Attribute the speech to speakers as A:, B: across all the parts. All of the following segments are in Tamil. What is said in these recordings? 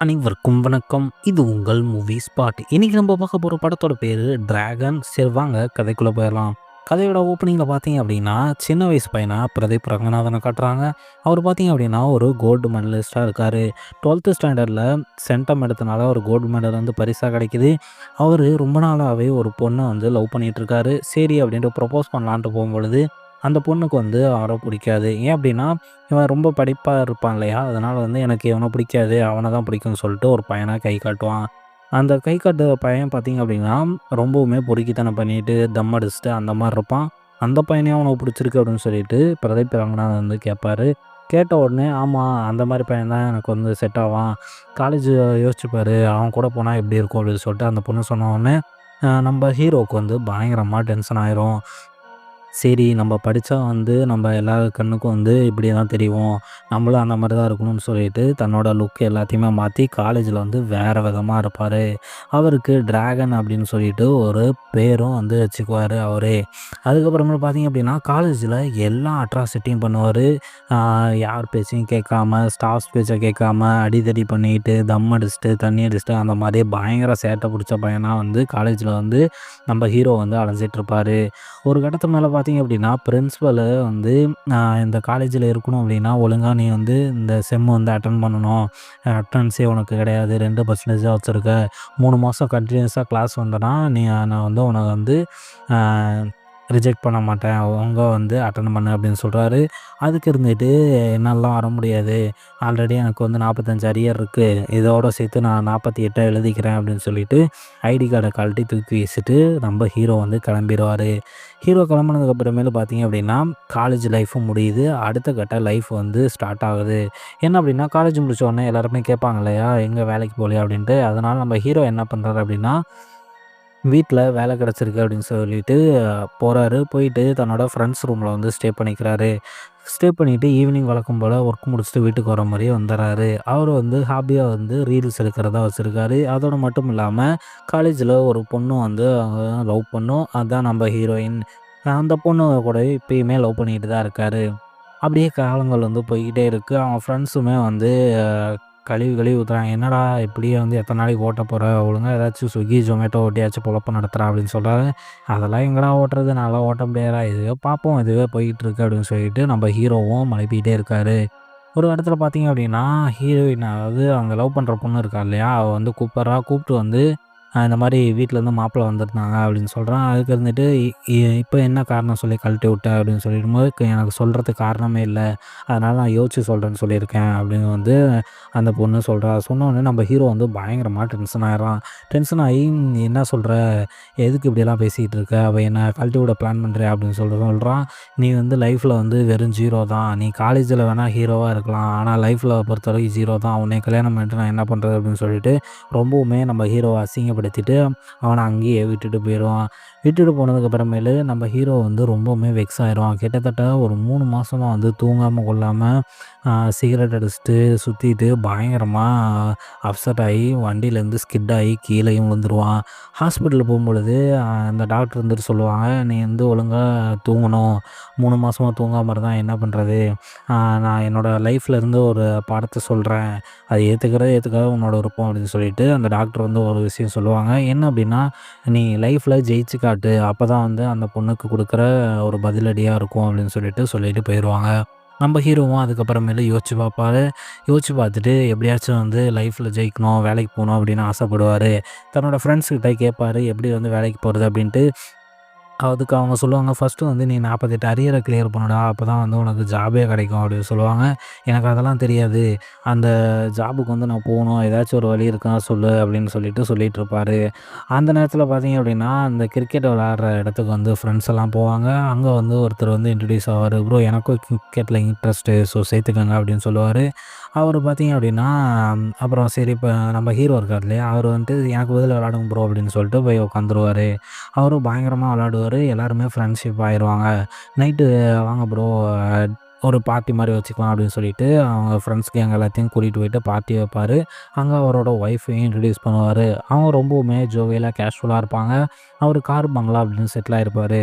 A: அனைவருக்கும் வணக்கம். இது உங்கள் மூவி ஸ்பாட். இன்னைக்கு நம்ம பார்க்க போற படத்தோட பேரு டிராகன். சரி வாங்க கதைக்குள்ள போயிரலாம். கதையோட ஓப்பனிங்ல பார்த்தீங்க அப்படின்னா, சின்ன வயசு பையனா பிரதீப் ரங்கநாதன காட்டுறாங்க. அவர் பார்த்தீங்க அப்படின்னா, ஒரு கோல்டு மெடலிஸ்ட்டா இருக்காரு. 12த் ஸ்டாண்டர்ட்ல சென்டம் எடுத்தனால ஒரு கோல்டு மெடல் வந்து பரிசா கிடைக்குது. அவரு ரொம்ப நாளாவே ஒரு பொண்ண வந்து லவ் பண்ணிட்டு இருக்காரு. சரி அப்படின்ட்டு ப்ரொபோஸ் பண்ணலான்ட்டு போகும்பொழுது, அந்த பொண்ணுக்கு வந்து அவர பிடிக்காது. ஏன் அப்படின்னா, இவன் ரொம்ப படிப்பா இருப்பான் இல்லையா? அதனால வந்து எனக்கு இவன பிடிக்காது. அவன தான் பிடிக்கும்னு சொல்லிட்டு ஒரு பையனா கை காட்டுவான். அந்த கை காட்டுற பையன் பார்த்தீங்க அப்படின்னா, ரொம்பவுமே பொறுக்கித்தனம் பண்ணிட்டு, தம் அடிச்சுட்டு அந்த மாரி இருப்பான். அந்த பையனையும் உனக்கு பிடிச்சிருக்கு அப்படின்னு சொல்லிட்டு பிரதீப் ரங்கநாதன் வந்து கேட்பாரு. கேட்ட உடனே, ஆமா அந்த மாரி பையன் தான் எனக்கு வந்து செட் ஆவான். காலேஜ் யோசிச்சு பாரு, அவன் கூட போனா எப்படி இருக்கும் அப்படின்னு சொல்லிட்டு அந்த பொண்ணு சொன்ன உடனே, நம்ம ஹீரோவுக்கு வந்து பயங்கரமா டென்ஷன் ஆயிரும். சரி நம்ம படித்தா வந்து நம்ம எல்லார் கண்ணுக்கும் வந்து இப்படி தான் தெரியும். நம்மளும் அந்த மாரி தான் இருக்கணும்னு சொல்லிட்டு தன்னோட லுக் எல்லாத்தையுமே மாத்தி காலேஜில வந்து வேற விதமா இருப்பாரு. அவருக்கு டிராகன் அப்படின்னு சொல்லிட்டு ஒரு பேரும் வந்து வச்சுக்குவாரு அவரே. அதுக்கப்புறமேல் பார்த்தீங்க அப்படின்னா, காலேஜில எல்லா அட்ராசிட்டியும் பண்ணுவாரு. ஆ யார் பேச்சையும் கேட்காம, ஸ்டாஃப்ஸ் பேச்ச கேட்காம, அடிதடி பண்ணிட்டு, தம் அடிச்சுட்டு, தண்ணி அடிச்சுட்டு அந்த மாரி பயங்கர சேட்டை புடிச்ச பையனா வந்து காலேஜில வந்து நம்ம ஹீரோ வந்து அலைஞ்சிட்டுருப்பாரு. ஒரு கட்டத்துக்கு மேல பார்த்தீங்க அப்படின்னா, பிரின்சிபலு வந்து இந்த காலேஜில இருக்கணும் அப்படின்னா, ஒழுங்கா நீ வந்து இந்த செம் வந்து அட்டெண்ட் பண்ணணும். அட்டெண்டன்ஸே உனக்கு கிடையாது. 2% தான் வச்சிருக்க. 3 மாதம் கன்டினியூஸா கிளாஸ் வந்தனா, நான் வந்து உனக்கு வந்து அ ரிஜெக்ட் பண்ண மாட்டேன். ஒழுங்கா வந்து அட்டெண்ட் பண்ணு அப்படின்னு சொல்றாரு. அதுக்கு இருந்துட்டு என்னாலலாம் வர முடியாது. ஆல்ரெடி எனக்கு வந்து 45 அரியர் இருக்கு. இதோட சேர்த்து நான் 48 எழுதிக்கிறேன் அப்படின்னு சொல்லிட்டு, ஐடி கார்ட கழட்டி தூக்கி வீசிட்டு நம்ம ஹீரோ வந்து கிளம்பிருவாரு. ஹீரோ கிளம்புனதுக்கு அப்புறமேலு பார்த்தீங்க அப்படின்னா, காலேஜ் லைஃபும் முடியுது. அடுத்த கட்ட லைஃப் வந்து ஸ்டார்ட் ஆகுது. என்ன அப்படின்னா, காலேஜ் முடிச்ச உடனே எல்லாருமே கேட்பாங்க இல்லையா, எங்க வேலைக்கு போகலையா அப்படின்ட்டு. அதனால நம்ம ஹீரோ என்ன பண்றாரு அப்படின்னா, வீட்ல வேலை கிடைச்சிருக்கு அப்படின்னு சொல்லிட்டு போறாரு. போயிட்டு தன்னோட ஃப்ரெண்ட்ஸ் ரூம்ல வந்து ஸ்டே பண்ணிக்கிறாரு. ஸ்டே பண்ணிட்டு ஈவினிங் வழக்கம் போல ஒர்க் முடிச்சுட்டு வீட்டுக்கு வர மாரியே வந்துர்றாரு. அவரு வந்து ஹாபியா வந்து ரீல்ஸ் எடுக்கிறதா வச்சிருக்காரு. அதோட மட்டும் இல்லாம காலேஜ்ல ஒரு பொண்ணு வந்து லவ் பண்ணும். அதான் நம்ம ஹீரோயின். அந்த பொண்ணு கூட இப்பயுமே லவ் பண்ணிட்டு தான் இருக்காரு. அப்படியே காலங்கள் வந்து போய்க்கிட்டே இருக்கு. அவன் ஃப்ரெண்ட்ஸுமே வந்து கழுவி கழுவி ஊத்துறாங்க. "என்னடா இப்படியே வந்து எத்தன நாளைக்கு ஓட்டப் போற? ஒழுங்கா ஏதாச்சும் ஸ்விக்கி, ஜொமேட்டோ ஓட்டியாச்சும் பொழப்பு நடத்துடா" அப்படின்னு சொல்றாரு. "அதெல்லாம் எங்கடா ஓட்டுறது? நான்லாம் ஓட்ட முடியாதுடா. இதுவே பார்ப்போம். இதுவே போய்கிட்டு இருக்கு" அப்படின்னு சொல்லிட்டு நம்ம ஹீரோவும் மழுப்பிட்டே இருக்காரு. ஒரு இடத்துல பார்த்தீங்க அப்படின்னா, ஹீரோயின் அதாவது அவங்க லவ் பண்ற பொண்ணு இருக்கா இல்லையா? அவ வந்து கூப்பிட்றா. கூப்பிட்டு வந்து இந்த மாரி வீட்லேருந்து மாப்பிள வந்திருந்தாங்க அப்படின்னு சொல்றான். அதுக்கு இருந்துட்டு "இப்ப என்ன காரணம் சொல்லி கழட்டி விட்ட?" அப்படின்னு சொல்லிடும்போது, எனக்கு சொல்றதுக்கு காரணமே இல்ல. அதனால நான் யோசிச்சு சொல்றேன்னு சொல்லியிருக்கேன்" அப்படின்னு வந்து அந்த பொண்ணு சொல்றா. சொன்னோனே நம்ம ஹீரோ வந்து பயங்கரமா டென்ஷன் ஆயிடுறான். டென்ஷன் ஆகி "நீ என்ன சொல்ற? எதுக்கு இப்படியெல்லாம் பேசிக்கிட்டு இருக்க? அவ என்ன கழட்டி விட பிளான் பண்றியா?" அப்படின்னு சொல்றான். "நீ வந்து லைஃப்ல வந்து வெறும் 0 தான். நீ காலேஜில வேணா ஹீரோவா இருக்கலாம். ஆனா லைஃப்ல பொறுத்தவரைக்கும் 0 தான். உன்னைய கல்யாணம் பண்ணிட்டு நான் என்ன பண்றது?" அப்படின்னு சொல்லிட்டு ரொம்பவுமே நம்ம ஹீரோவ அசிங்கப்படுத்திட்டு, அவன அங்கேயே விட்டுட்டு போயிருவான். விட்டுட்டு போனதுக்கு அப்புறமேலு நம்ம ஹீரோ வந்து ரொம்பவுமே வெக்ஸ் ஆயிருவான். கிட்டத்தட்ட ஒரு 3 மாசமா வந்து தூங்காம கொள்ளாம சிகரெட் அடிச்சுட்டு சுத்திட்டு பயங்கரமா அப்செட் ஆகி வண்டியிலேருந்து ஸ்கிட் ஆகி கீழேயும் விழுந்துருவான். ஹாஸ்பிட்டல் போகும்பொழுது அந்த டாக்டர் வந்துட்டு சொல்லுவாங்க, "நீ வந்து ஒழுங்கா தூங்கணும். 3 மாசமா தூங்காம இருந்தா என்ன பண்றது? நான் என்னோட லைஃப்ல இருந்து ஒரு பாடத்த சொல்றேன். அத ஏத்துக்காத உன்னோட விருப்பம்" அப்படின்னு சொல்லிட்டு அந்த டாக்டர் வந்து ஒரு விஷயம் சொல்லுவாங்க. என்ன அப்படின்னா, "நீ லைஃப்ல ஜெயிச்சு காட்டு. அப்பதான் வந்து அந்த பொண்ணுக்கு குடுக்குற ஒரு பதிலடியா இருக்கும்" அப்படின்னு சொல்லிட்டு போயிருவாங்க. நம்ம ஹீரோவும் அதுக்கப்புறமேலு யோசிச்சு பார்ப்பாரு. யோசிச்சு பார்த்துட்டு எப்படியாச்சும் வந்து லைஃப்ல ஜெயிக்கணும், வேலைக்கு போணும் அப்படின்னு ஆசைப்படுவாரு. தன்னோட ஃப்ரெண்ட்ஸ் கிட்ட கேட்பாரு, எப்படி வந்து வேலைக்கு போறது அப்படின்ட்டு. அதுக்கு அவங்க சொல்லுவாங்க, "ஃபர்ஸ்ட்டு வந்து நீ 48 அரியர கிளியர் பண்ணுடா. அப்பதான் வந்து உனக்கு ஜாபே கிடைக்கும்" அப்படின்னு சொல்லுவாங்க. "எனக்கு அதெல்லாம் தெரியாது. அந்த ஜாபுக்கு வந்து நான் போணும். ஏதாச்சும் ஒரு வழி இருக்கா சொல்லு" அப்படின்னு சொல்லிட்டுருப்பாரு. அந்த நேரத்தில பார்த்தீங்க அப்படின்னா, அந்த கிரிக்கெட் விளையாடுற இடத்துக்கு வந்து ஃப்ரெண்ட்ஸ் எல்லாம் போவாங்க. அங்க வந்து ஒருத்தர் வந்து இன்ட்ரோடியூஸ் ஆவாரு. "ப்ரோ எனக்கும் கிரிக்கெட்ல இன்ட்ரெஸ்ட்டு. ஸோ சேர்த்துக்கங்க" அப்படின்னு சொல்லுவாரு. அவரு பார்த்தீங்க அப்படின்னா, அப்புறம் சரி இப்ப நம்ம ஹீரோ இருக்கார் இல்லையா? அவரு வந்துட்டு, "எனக்கு பதிலா விளையாடுங்க ப்ரோ" அப்படின்னு சொல்லிட்டு போய் உட்காந்துருவாரு. அவரும் பயங்கரமா விளையாடுவாரு. எல்லாருமே ஃப்ரெண்ட்ஷிப் ஆயிருவாங்க. நைட்டு "வாங்க ப்ரோ ஒரு பார்ட்டி மாரி வச்சுக்கலாம்" அப்படின்னு சொல்லிட்டு அவங்க ஃப்ரெண்ட்ஸ் கேங் எல்லாத்தையும் கூட்டிட்டு போயிட்டு பார்ட்டி வைப்பாரு. அங்க அவரோட ஒய்ஃபையும் இன்ட்ரோடியூஸ் பண்ணுவாரு. அவங்க ரொம்பவுமே ஜோவியலா, கேஷுவலா இருப்பாங்க. அவரு கார் பங்களா அப்படின்னு செட்டில் ஆயிருப்பாரு.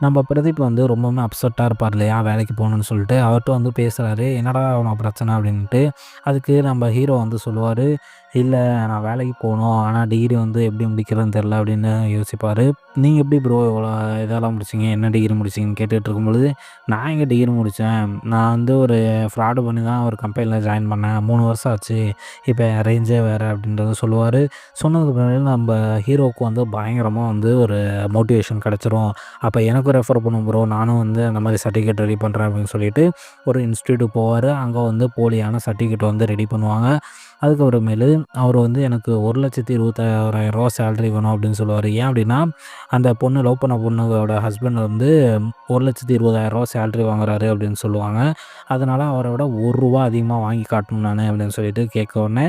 A: நம்ம பிரதீப் வந்து ரொம்பவுமே அப்செட்டா இருப்பார் இல்லையா? வேலைக்கு போணும்னு சொல்லிட்டு. அவர்ட்ட வந்து பேசுறாரு. "என்னடா உனக்கு பிரச்சனை?" அப்படின்ட்டு. அதுக்கு நம்ம ஹீரோ வந்து சொல்லுவாரு, "இல்ல நான் வேலைக்கு போணும். ஆனா டிகிரி வந்து எப்படி முடிக்கிறதுன்னு தெரியல." அப்படின்னு யோசிப்பாரு. "நீங்க எப்படி ப்ரோ இவ்வளோ இதெல்லாம் முடிச்சீங்க? என்ன டிகிரி முடிச்சீங்கன்னு?" கேட்டுட்டு இருக்கும்பொழுது, "நான் எங்க டிகிரி முடிச்சேன். நான் வந்து ஒரு ஃப்ராடு பண்ணி தான் ஒரு கம்பெனில ஜாயின் பண்ணேன். 3 வருஷம் ஆச்சு. இப்ப என் ரேஞ்சே வேற." அப்படின்றத சொல்லுவாரு. சொன்னதுக்கு பின்னாடி நம்ம ஹீரோவுக்கு வந்து பயங்கரமா வந்து ஒரு மோட்டிவேஷன் கிடைச்சிரும். அப்ப எனக்கும் ரெஃபர் பண்ணுங்க ப்ரோ. நானும் வந்து அந்த மாரி சர்டிஃபிகேட் ரெடி பண்றேன் அப்படின்னு சொல்லிட்டு, ஒரு இன்ஸ்டிடியூட் போவாரு. அங்க வந்து போலியான சர்டிஃபிகேட் வந்து ரெடி பண்ணுவாங்க. அதுக்கப்புறமேலு அவரு வந்து எனக்கு ரூ. 1,26,000 சேலரி வேணும் அப்படின்னு சொல்லுவாரு. ஏன் அப்படின்னா, அந்த பொண்ணு லவ் பண்ண பொண்ணோட ஹஸ்பண்ட் வந்து ரூ. 1,20,000 சேலரி வாங்குறாரு அப்படின்னு சொல்லுவாங்க. அதனால அவர விட ரூ. 1 அதிகமா வாங்கி காட்டணும் நானு அப்படின்னு சொல்லிட்டு கேட்கவுடனே,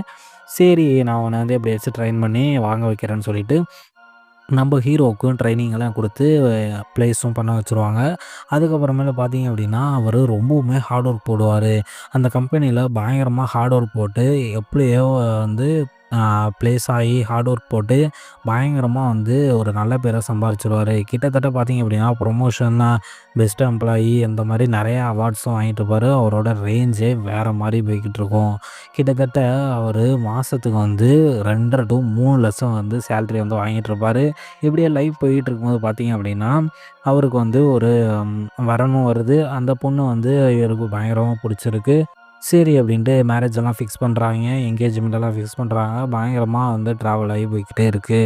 A: சரி நான் உன்ன வந்து எப்படியாச்சும் ட்ரெயின் பண்ணி வாங்க வைக்கிறேன்னு சொல்லிட்டு நம்ம ஹீரோவுக்கும் ட்ரைனிங்லாம் குடுத்து ப்ளேஸும் பண்ண வச்சுருவாங்க. அதுக்கப்புறமேல பார்த்தீங்க அப்படின்னா, அவரு ரொம்பவுமே ஹார்ட் ஒர்க் போடுவாரு. அந்த கம்பெனியில பயங்கரமா ஹார்ட் ஒர்க் போட்டு எப்படியோ வந்து ப்ளேஸ் ஆகி ஹார்ட் ஒர்க் போட்டு பயங்கரமா வந்து ஒரு நல்ல பேர சம்பாரிச்சுருவாரு. கிட்டத்தட்ட பார்த்தீங்க அப்படின்னா, ப்ரொமோஷன், பெஸ்ட் எம்ப்ளாயி இந்த மாரி நெறைய அவார்ட்ஸும் வாங்கிட்டு இருப்பாரு. அவரோட ரேஞ்சே வேற மாரி போய்க்கிட்டுருக்கும். கிட்டத்தட்ட அவரு மாசத்துக்கு வந்து 2 1/2 டூ 3 லட்சம் வந்து சேலரி வந்து வாங்கிட்டு இருப்பாரு. இப்படியே லைஃப் போயிட்டு இருக்கும்போது பார்த்தீங்க அப்படின்னா, அவருக்கு வந்து ஒரு வரனும் வருது. அந்த பொண்ணு வந்து இவருக்கு பயங்கரமா புடிச்சிருக்கு. சரி அப்படின்ட்டு மேரேஜ் எல்லாம் ஃபிக்ஸ் பண்றாங்க. என்கேஜ்மெண்ட் எல்லாம் ஃபிக்ஸ் பண்றாங்க. பயங்கரமா வந்து ட்ராவல் ஆகி போய்க்கிட்டே இருக்கு.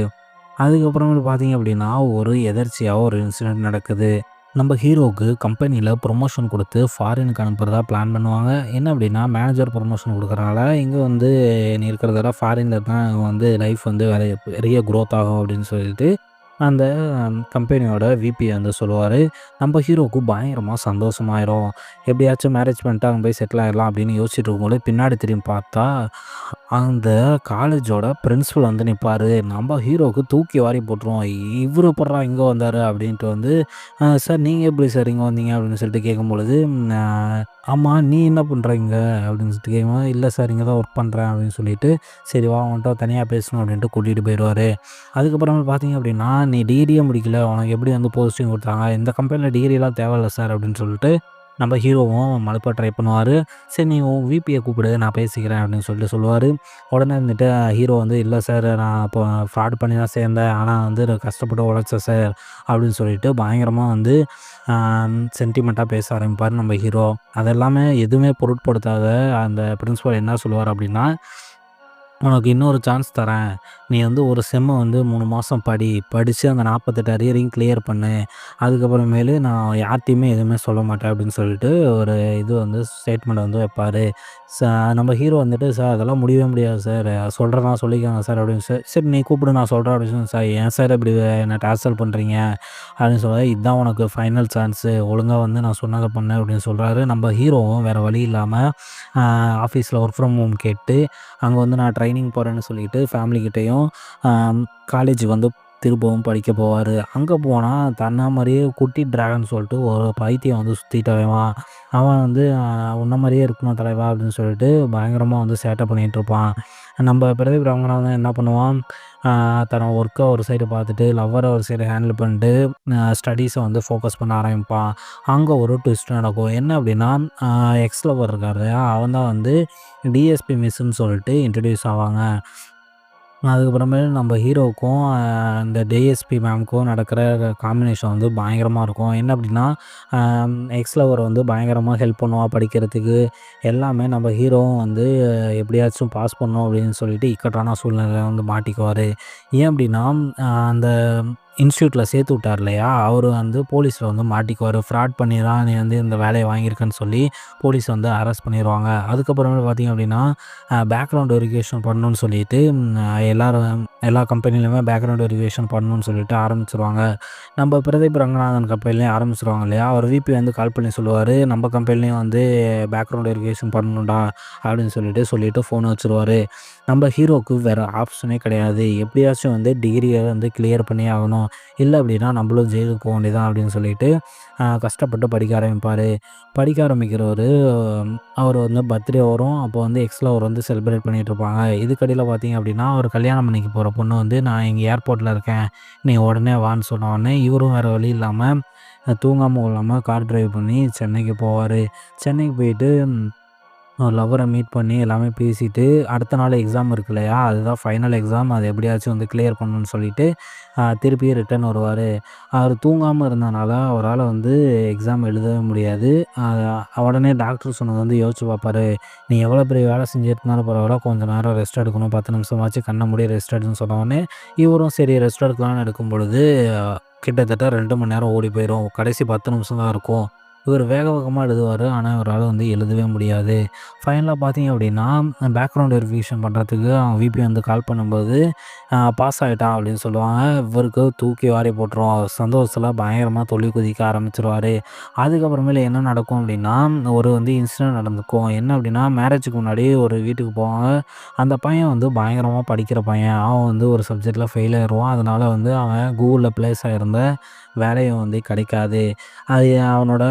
A: அதுக்கப்புறமேட்டு பார்த்தீங்க அப்படின்னா, ஒரு எதர்ச்சியா ஒரு இன்சிடென்ட் நடக்குது. நம்ம ஹீரோவுக்கு கம்பெனியில ப்ரொமோஷன் குடுத்து ஃபாரினுக்கு அனுப்புறதா பிளான் பண்ணுவாங்க. என்ன அப்படின்னா, மேனேஜர் ப்ரொமோஷன் குடுக்குறனால, இங்க வந்து நீ இருக்கிறத விட ஃபாரின்ல இருந்தா வந்து லைஃப் வந்து பெரிய குரோத் ஆகும் அப்படின்னு சொல்லிட்டு அந்த கம்பெனியோட விபி வந்து சொல்லுவாரு. நம்ம ஹீரோவுக்கு பயங்கரமா சந்தோஷமாயிரும். எப்படியாச்சும் மேரேஜ் பண்ணிட்டு அங்க போய் செட்டில் ஆயிடலாம் அப்படின்னு யோசிச்சுட்டு இருக்கும்போது, பின்னாடி திரும்பி பார்த்தா, அந்த காலேஜோட பிரின்சிபல் வந்து நிப்பாரு. நம்ம ஹீரோவுக்கு தூக்கி வாரி போட்டுருவோம். "இவரு எப்புட்றா இங்க வந்தாரு?" அப்படின்ட்டு வந்து, சார் நீங்க எப்படி சார் இங்க வந்தீங்க?" அப்படின்னு சொல்லிட்டு கேட்கும்பொழுது, "ஆமா நீ என்ன பண்ற இங்க?" அப்படின்னு சொல்லிட்டு கேட்கும்போது, "இல்ல சார் இங்க தான் ஒர்க் பண்றேன்." அப்படின்னு சொல்லிட்டு, "சரி வா உன்கிட்ட தனியா பேசணும்." அப்படின்ட்டு கூட்டிட்டு போயிருவாரு. அதுக்கப்புறமேல் பார்த்தீங்க அப்படின்னா, "நீ டிகிரியே முடிக்கல. உனக்கு எப்படி வந்து போஸ்டிங் குடுத்தாங்க? இந்த கம்பெனில டிகிரிலாம் தேவையில்ல சார்." அப்படின்னு சொல்லிட்டு நம்ம ஹீரோவும் மழுப்ப ட்ரை பண்ணுவாரு. "சரி நீ உன் விபிய கூப்பிடு. நான் பேசிக்கிறேன்." அப்படின்னு சொல்லிட்டு சொல்லுவாரு. உடனே இருந்துட்டு ஹீரோ வந்து, "இல்ல சார் நான் இப்போ ஃப்ராட் பண்ணி தான் சேர்ந்தேன். ஆனா வந்து நான் கஷ்டப்பட்டு உழைச்சேன் சார்." அப்படின்னு சொல்லிட்டு பயங்கரமா வந்து அ சென்டிமென்ட்டா பேச ஆரம்பிப்பாரு நம்ம ஹீரோ. அதெல்லாமே எதுவுமே பொருட்படுத்தாத அந்த பிரின்சிபல் என்ன சொல்லுவாரு அப்படின்னா, "உனக்கு இன்னொரு சான்ஸ் தரேன். நீ வந்து ஒரு செம்ம வந்து 3 மாசம் படி. படிச்சு அந்த 48 அரியரையும் கிளியர் பண்ணு. அதுக்கப்புறமேலு நான் யார்ட்டயுமே எதுவுமே சொல்ல மாட்டேன்." அப்படின்னு சொல்லிட்டு ஒரு இது வந்து ஸ்டேட்மெண்ட் வந்து வைப்பாரு. ச நம்ம ஹீரோ வந்துட்டு, "சார் அதெல்லாம் முடியவே முடியாது சார். சொல்றேன்னா சொல்லிக்கோங்க சார்." அப்படின்னு "சரி நீ கூப்பிடு நான் சொல்றேன்." அப்படின்னு சொல்லி, "சார் ஏன் சார் இப்படி என்ன டார்ச்சர் பண்றீங்க?" அப்படின்னு சொல்ல, "இதுதான் உனக்கு ஃபைனல் சான்ஸு. ஒழுங்கா வந்து நான் சொன்னத பண்ணு." அப்படின்னு சொல்றாரு. நம்ம ஹீரோவும் வேற வழி இல்லாம அ ஆஃபீஸ்ல ஒர்க் ஃப்ரம் ஹோம் கேட்டு அங்க வந்து நான் ட்ரெய்னிங் போறேன்னு சொல்லிட்டு ஃபேமிலிகிட்டயும் அ காலேஜுக்கு வந்து திரும்பவும் படிக்க போவாரு. அங்க போனா தன்ன மாரியே குட்டி டிராகன் சொல்லிட்டு ஒரு பைத்தியம் வந்து சுத்திட்டு வருவான். அவன் வந்து "உன்ன மாரியே இருக்கணும் தலைவா" அப்படின்னு சொல்லிட்டு பயங்கரமா வந்து சேட்டை பண்ணிட்டு இருப்பான். நம்ம பிரதீப் ரங்கநாதன் என்ன பண்ணுவான், தன்னோட ஒர்க்க ஒரு சைடு பார்த்துட்டு, லவ்வர ஒரு சைடு ஹேண்டில் பண்ணிட்டு, ஸ்டடீஸ வந்து ஃபோக்கஸ் பண்ண ஆரம்பிப்பான். அங்க ஒரு ட்விஸ்ட் நடக்கும். என்ன அப்படின்னா, அ எக்ஸ் லவர் இருக்காரு இல்லையா? அவன் தான் வந்து டிஎஸ்பி மிஸ்ன்னு சொல்லிட்டு இன்ட்ரோடியூஸ் ஆவாங்க. அதுக்கப்புறமேல் நம்ம ஹீரோவுக்கும் இந்த டிஎஸ்பி மேம்க்கும் நடக்கிற காம்பினேஷன் வந்து பயங்கரமா இருக்கும். என்ன அப்படின்னா, எக்ஸ் லவர் வந்து பயங்கரமா ஹெல்ப் பண்ணுவா படிக்கிறதுக்கு. எல்லாமே நம்ம ஹீரோவும் வந்து எப்படியாச்சும் பாஸ் பண்ணணும் அப்படின்னு சொல்லிட்டு இக்கட்டான சூழ்நிலையில வந்து மாட்டிக்குவாரு. ஏன் அப்படின்னா, அந்த இன்ஸ்டிடியூட்ல சேர்த்து விட்டார் இல்லையா? அவரு வந்து போலீஸ்ல வந்து மாட்டிக்குவாரு. ஃப்ராட் பண்ணி தான் நீ வந்து இந்த வேலைய வாங்கியிருக்கன்னு சொல்லி போலீஸ் வந்து அரெஸ்ட் பண்ணிருவாங்க. அதுக்கப்புறமேல் பார்த்தீங்க அப்படின்னா, பேக்ரவுண்ட் வெரிஃபிகேஷன் பண்ணணும்னு சொல்லிட்டு எல்லா கம்பெனிலயுமே பேக்ரவுண்ட் வெரிஃபிகேஷன் பண்ணணும்னு சொல்லிட்டு ஆரம்பிச்சுருவாங்க. நம்ம பிரதீப் ரங்கநாதன் கம்பெனிலயும் ஆரம்பிச்சுருவாங்க இல்லையா? அவர் விபி வந்து கால் பண்ணி சொல்லுவாரு, "நம்ம கம்பெனிலயும் வந்து பேக்ரவுண்ட் வெரிஃபிகேஷன் பண்ணணும்டா" அப்படின்னு சொல்லிட்டு ஃபோன வச்சுருவாரு. நம்ம ஹீரோவுக்கு வேற ஆப்ஷனே கிடையாது. எப்படியாச்சும் வந்து டிகிரிய வந்து கிளியர் பண்ணியே ஆகணும். இல்ல அப்படின்னா நம்மளும் ஜெயிலுக்கு போ வேண்டியதுதான் அப்படின்னு சொல்லிட்டு கஷ்டப்பட்டு படிக்க ஆரம்பிப்பாரு. படிக்க ஆரம்பிக்கிறவரு அவர் வந்து பர்த்டே வரும். அப்போ வந்து எக்ஸ்ல அவர் வந்து செலிப்ரேட் பண்ணிட்டுருப்பாங்க. இதுக்கடியில பார்த்தீங்க அப்படின்னா, அவர் கல்யாணம் பண்ணிக்க போற பொண்ணு வந்து, "நான் இங்க ஏர்போர்ட்ல இருக்கேன். நீ உடனே வான்னு" சொன்ன உடனே, இவரும் வேற வழி இல்லாம தூங்காம கொள்ளாம கார் டிரைவ் பண்ணி சென்னைக்கு போவாரு. சென்னைக்கு போயிட்டு லவ்வர மீட் பண்ணி எல்லாமே பேசிட்டு, அடுத்த நாள் எக்ஸாம் இருக்கு இல்லையா? அதுதான் ஃபைனல் எக்ஸாம். அது எப்படியாச்சும் வந்து கிளியர் பண்ணணும்னு சொல்லிட்டு, திருப்பி ரிட்டர்ன் வருவாரு. அவரு தூங்காம இருந்தனால, அவரால வந்து எக்ஸாம் எழுதவே முடியாது. அ உடனே டாக்டர் சொன்னது வந்து யோசிச்சு பார்ப்பாரு. "நீ எவ்வளோ பெரிய வேலை செஞ்சிருந்தாலும் பரவால்ல, கொஞ்ச நேரம் ரெஸ்ட் எடுக்கணும். 10 நிமிஷமாச்சும் கண்ண மூடி ரெஸ்ட் எடுன்னு" சொன்ன உடனே, இவரும் சரி ரெஸ்ட் எடுக்கலான்னு எடுக்கும் பொழுது, கிட்டத்தட்ட 2 மணி நேரம் ஓடி போயிரும். கடைசி 10 நிமிஷம் தான் இருக்கும். இவரு வேக வேகமா எழுதுவாரு. ஆனா, இவரால வந்து எழுதவே முடியாது. ஃபைனலா பார்த்தீங்க அப்படின்னா, பேக்ரவுண்ட் வெரிஃபிகேஷன் பண்றதுக்கு அவங்க விபி வந்து கால் பண்ணும்போது, பாஸ் ஆயிட்டான் அப்படின்னு சொல்லுவாங்க. இவருக்கு தூக்கி வாரி போட்டுரும். சந்தோஷத்துல பயங்கரமா துள்ளி குதிக்க ஆரம்பிச்சுருவாரு. அதுக்கப்புறமேலு என்ன நடக்கும் அப்படின்னா, ஒரு வந்து இன்சிடென்ட் நடந்துக்கும். என்ன அப்படின்னா, மேரேஜுக்கு முன்னாடி ஒரு வீட்டுக்கு போவாங்க. அந்த பையன் வந்து பயங்கரமா படிக்கிற பையன். அவன் வந்து ஒரு சப்ஜெக்ட்ல ஃபெயில் ஆயிருவான். அதனால வந்து அவன் கூகுள்ல பிளேஸ் ஆயிருந்த வேலையும் வந்து கிடைக்காது. அது அவனோட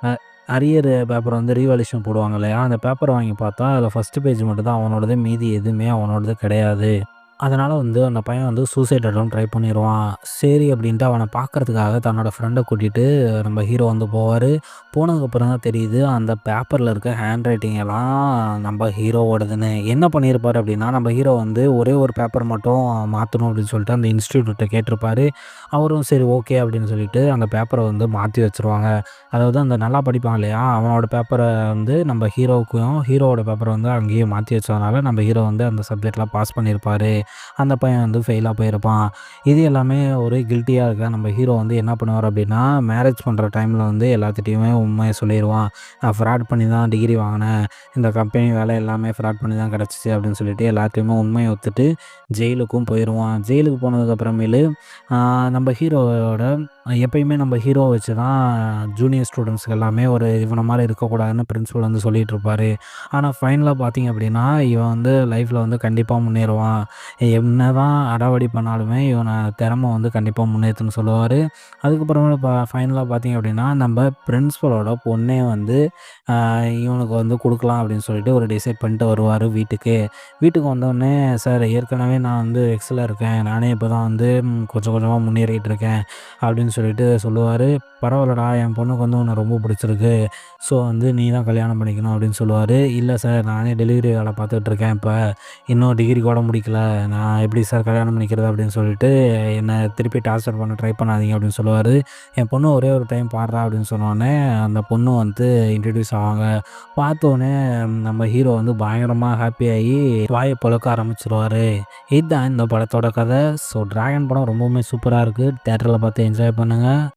A: அ அரியர் பேப்பர் வந்து ரீவேல்யூஷன் போடுவாங்க இல்லையா? அந்த பேப்பர வாங்கி பார்த்தா, அதில ஃபர்ஸ்ட் பேஜ் மட்டும் தான் அவனோடது. மீதி எதுவுமே அவனோடது கிடையாது. அதனால வந்து அந்த பையன் வந்து சூசைட் அட்டெம்ப்ட் ட்ரை பண்ணிருவான். சரி அப்படின்ட்டு அவன பார்க்கறதுக்காக தன்னோட ஃப்ரெண்ட கூட்டிட்டு நம்ம ஹீரோ வந்து போவாரு. போனதுக்கப்புறம் தான் தெரியுது அந்த பேப்பர்ல இருக்க ஹேண்ட் ரைட்டிங் எல்லாம் நம்ம ஹீரோவோடதுன்னு. என்ன பண்ணியிருப்பாரு அப்படின்னா, நம்ம ஹீரோ வந்து ஒரே ஒரு பேப்பர் மட்டும் மாத்தணும் அப்படின்னு சொல்லிட்டு அந்த இன்ஸ்டிடியூட்ட கேட்டிருப்பாரு. அவரும் சரி ஓகே அப்படின்னு சொல்லிட்டு அந்த பேப்பர வந்து மாத்தி வச்சுருவாங்க. அதாவது அந்த நல்லா படிப்பான் இல்லையா? அவனோட பேப்பர வந்து நம்ம ஹீரோவுக்கும், ஹீரோவோட பேப்பர வந்து அங்கேயே மாத்தி வச்சதுனால நம்ம ஹீரோ வந்து அந்த சப்ஜெக்ட்ல பாஸ் பண்ணியிருப்பாரு. அந்த பையன் வந்து ஃபெயிலா போயிருப்பான். இது எல்லாமே ஒரு கில்ட்டியா இருக்க நம்ம ஹீரோ வந்து என்ன பண்ணுவார் அப்படின்னா, மேரேஜ் பண்ற டைம்ல வந்து எல்லாத்துட்டயுமே உண்மைய சொல்லிருவான். "நான் ஃப்ராட் பண்ணி தான் டிகிரி வாங்கினேன். இந்த கம்பெனி வேலை எல்லாமே ஃப்ராட் பண்ணி தான் கிடச்சிச்சு" அப்படின்னு சொல்லிட்டு எல்லாத்தையுமே உண்மைய ஒத்துட்டு ஜெயிலுக்கும் போயிருவான். ஜெயிலுக்கு போனதுக்கு அப்புறமேலு நம்ம ஹீரோவோட எப்பயுமே நம்ம ஹீரோவ வச்சு தான் ஜூனியர் ஸ்டூடண்ட்ஸ்க்கு எல்லாமே ஒரு இவன மாரி இருக்கக்கூடாதுன்னு பிரின்சிபல் வந்து சொல்லிட்டு இருப்பாரு. ஆனா ஃபைனலா பார்த்தீங்க அப்படின்னா, இவன் வந்து லைஃப்ல வந்து கண்டிப்பா முன்னேறுவான். என்னதான் அடாவடி பண்ணாலுமே இவன திறமை வந்து கண்டிப்பா முன்னேத்துன்னு சொல்லுவாரு. அதுக்கப்புறமேலு ஃபைனலா பார்த்தீங்க அப்படின்னா, நம்ம பிரின்சிபலோட பொண்ணே வந்து இவனுக்கு வந்து குடுக்கலாம் அப்படின்னு சொல்லிட்டு ஒரு டிசைட் பண்ணிட்டு வருவாரு வீட்டுக்கு. வீட்டுக்கு வந்தோனே, "சார் ஏற்கனவே நான் வந்து எக்ஸ்ல இருக்கேன். நானே இப்போ தான் வந்து கொஞ்சம் கொஞ்சமா முன்னேறிட்டு இருக்கேன்" அப்படின்னு சொல்லிட்டு சொல்லுவாரு. "பரவாயில்லடா, என் பொண்ணுக்கு வந்து உன்ன ரொம்ப பிடிச்சிருக்கு. ஸோ வந்து நீ தான் கல்யாணம் பண்ணிக்கணும்" அப்படின்னு சொல்லுவாரு. "இல்ல சார், நானே டெலிவரி வேலை பார்த்துட்டு இருக்கேன் இப்ப. இன்னும் டிகிரி கூட முடிக்கல. நான் எப்படி சார் கல்யாணம் பண்ணிக்கிறது" அப்படின்னு சொல்லிட்டு என்ன திருப்பி டார்ச்சர் பண்ண ட்ரை பண்ணாதீங்க அப்படின்னு சொல்லுவாரு. "என் பொண்ணு ஒரே ஒரு டைம் பாடுறா" அப்படின்னு சொன்னோனே, அந்த பொண்ணு வந்து இன்ட்ரோடியூஸ் ஆவாங்க. பார்த்தோனே நம்ம ஹீரோ வந்து பயங்கரமா ஹாப்பியாகி வாய பொளக்க ஆரம்பிச்சுருவாரு. இதுதான் இந்த படத்தோட கதை. ஸோ டிராகன் படம் ரொம்பவுமே சூப்பரா இருக்கு. தியேட்டர்ல பார்த்து என்ஜாய் பண்ணுங்க.